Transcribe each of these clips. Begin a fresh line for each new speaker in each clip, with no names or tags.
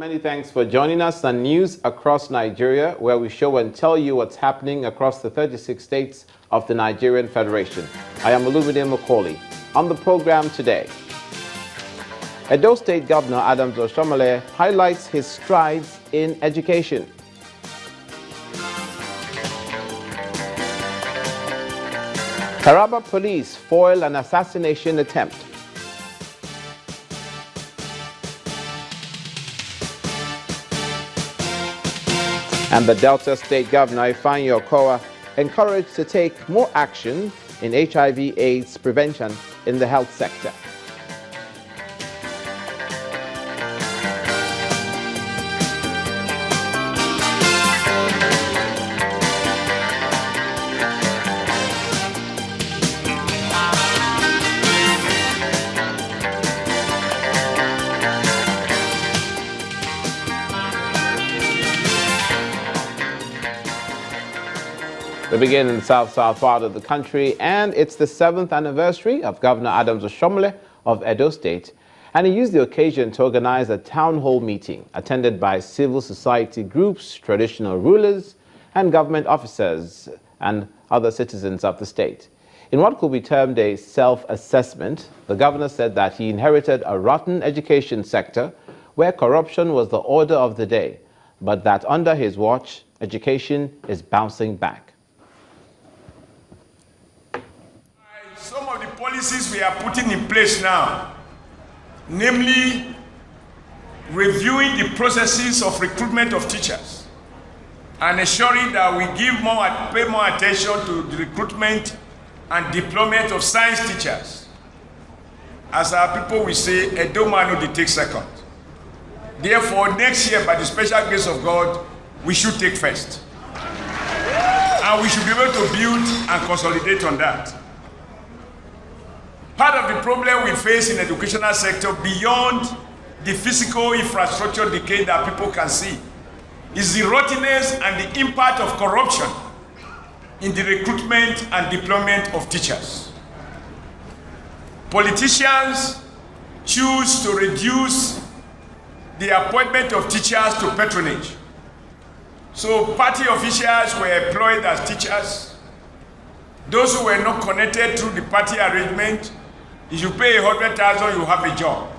Many thanks for joining us on News Across Nigeria, where we show and tell you what's happening across the 36 states of the Nigerian Federation. I am Olumide Macaulay. On the program today, Edo State Governor Adams Oshiomhole highlights his strides in education. Taraba police foil an assassination attempt. And the Delta State Governor Ifeanyi Okowa encouraged to take more action in HIV/AIDS prevention in the health sector. We begin in the south part of the country, and it's the 7th anniversary of Governor Adams Oshiomhole of Edo State, and he used the occasion to organize a town hall meeting attended by civil society groups, traditional rulers, and government officers and other citizens of the state. In what could be termed a self-assessment, the governor said that he inherited a rotten education sector where corruption was the order of the day, but that under his watch, education is bouncing back.
Some of the policies we are putting in place now, namely reviewing the processes of recruitment of teachers and ensuring that we pay more attention to the recruitment and deployment of science teachers. As our people will say, Edo man no dey take second. Therefore, next year, by the special grace of God, we should take first. And we should be able to build and consolidate on that. Part of the problem we face in the educational sector, beyond the physical infrastructure decay that people can see, is the rottenness and the impact of corruption in the recruitment and deployment of teachers. Politicians choose to reduce the appointment of teachers to patronage. So party officials were employed as teachers. Those who were not connected through the party arrangement, if you pay 100,000, you have a job.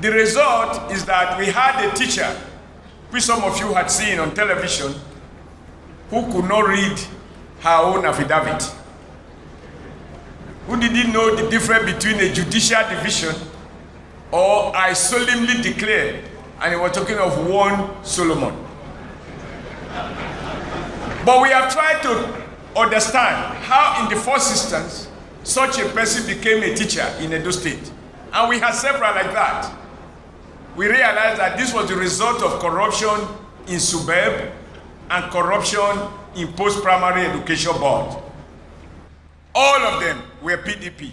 The result is that we had a teacher, which some of you had seen on television, who could not read her own affidavit, who didn't know the difference between a judicial division or I solemnly declare, and he was talking of one Solomon. But we have tried to understand how in the first instance such a person became a teacher in Edo State. And we had several like that. We realized that this was the result of corruption in suburb and corruption in post-primary education board. All of them were PDP.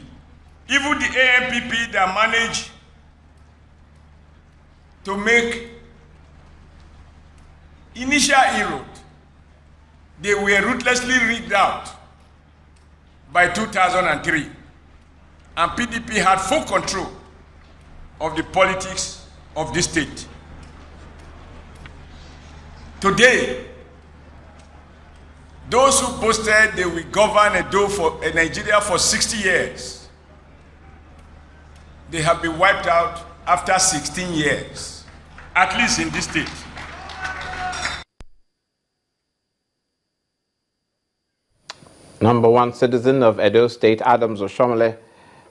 Even the AMPP that managed to make initial inroad, they were ruthlessly rigged out by 2003. And PDP had full control of the politics of this state. Today, those who boasted they will govern Nigeria for 60 years, they have been wiped out after 16 years, at least in this state.
Number one citizen of Edo State, Adams Oshiomhole,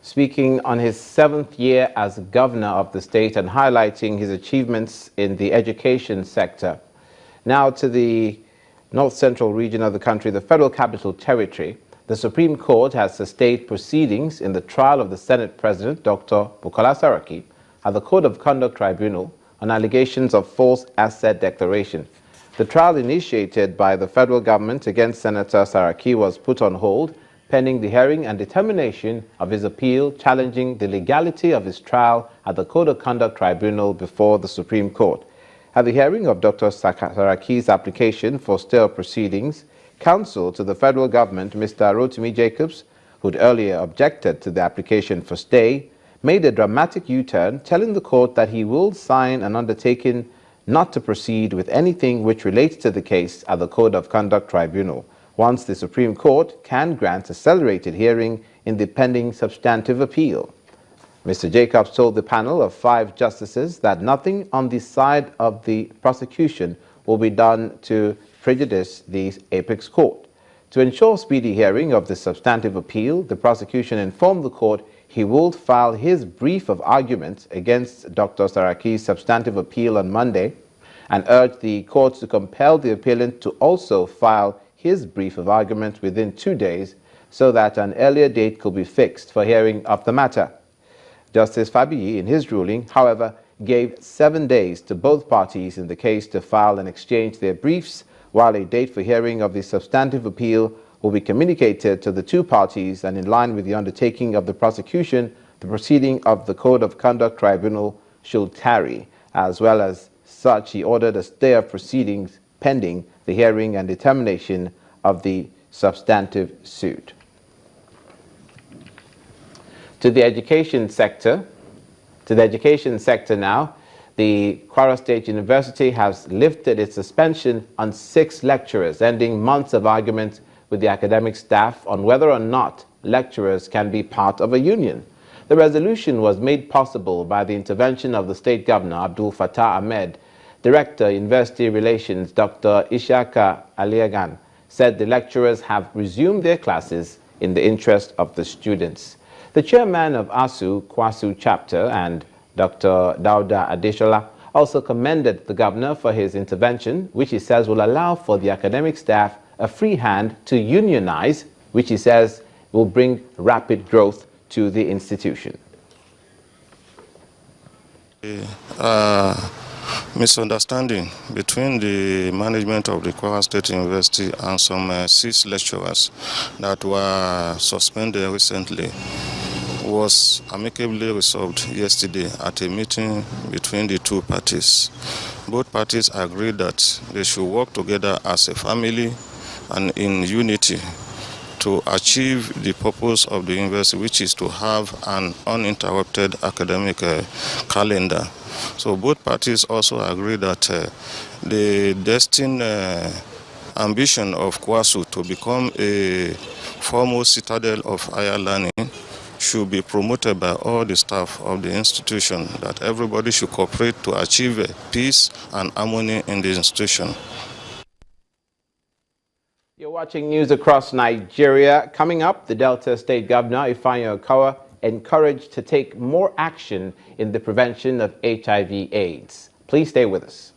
speaking on his 7th year as governor of the state and highlighting his achievements in the education sector. Now to the north-central region of the country, the Federal Capital Territory. The Supreme Court has sustained proceedings in the trial of the Senate President, Dr. Bukola Saraki, at the Code of Conduct Tribunal on allegations of false asset declaration. The trial initiated by the federal government against Senator Saraki was put on hold pending the hearing and determination of his appeal challenging the legality of his trial at the Code of Conduct Tribunal before the Supreme Court. At the hearing of Dr. Saraki's application for stay of proceedings, counsel to the federal government, Mr. Rotimi Jacobs, who'd earlier objected to the application for stay, made a dramatic U-turn, telling the court that he will sign an undertaking not to proceed with anything which relates to the case at the Code of Conduct Tribunal, once the Supreme Court can grant accelerated hearing in the pending substantive appeal. Mr. Jacobs told the panel of 5 justices that nothing on the side of the prosecution will be done to prejudice the apex court. To ensure speedy hearing of the substantive appeal, the prosecution informed the court he will file his brief of argument against Dr. Saraki's substantive appeal on Monday and urged the court to compel the appellant to also file his brief of argument within 2 days so that an earlier date could be fixed for hearing of the matter. Justice Fabiyi, in his ruling, however, gave 7 days to both parties in the case to file and exchange their briefs, while a date for hearing of the substantive appeal will be communicated to the 2 parties, and in line with the undertaking of the prosecution, the proceeding of the Code of Conduct Tribunal should tarry. As well as such, he ordered a stay of proceedings pending the hearing and determination of the substantive suit. To the education sector now, the Kwara State University has lifted its suspension on 6 lecturers, ending months of arguments with the academic staff on whether or not lecturers can be part of a union. The resolution was made possible by the intervention of the State Governor, Abdul Fattah Ahmed. Director, University Relations, Dr. Ishaka Aliagan, said the lecturers have resumed their classes in the interest of the students. The chairman of KWASU chapter and Dr. Dauda Adeshola also commended the governor for his intervention, which he says will allow for the academic staff a free hand to unionize, which he says will bring rapid growth to the institution.
Misunderstanding between the management of the Kwara State University and some 6 lecturers that were suspended recently was amicably resolved yesterday at a meeting between the 2 parties. Both parties agreed that they should work together as a family and in unity to achieve the purpose of the university, which is to have an uninterrupted academic calendar. So both parties also agree that the destined ambition of KWASU to become a foremost citadel of higher learning should be promoted by all the staff of the institution, that everybody should cooperate to achieve peace and harmony in the institution.
You're watching news across Nigeria. Coming up, the Delta State Governor, Ifeanyi Okowa, encouraged to take more action in the prevention of HIV/AIDS. Please stay with us.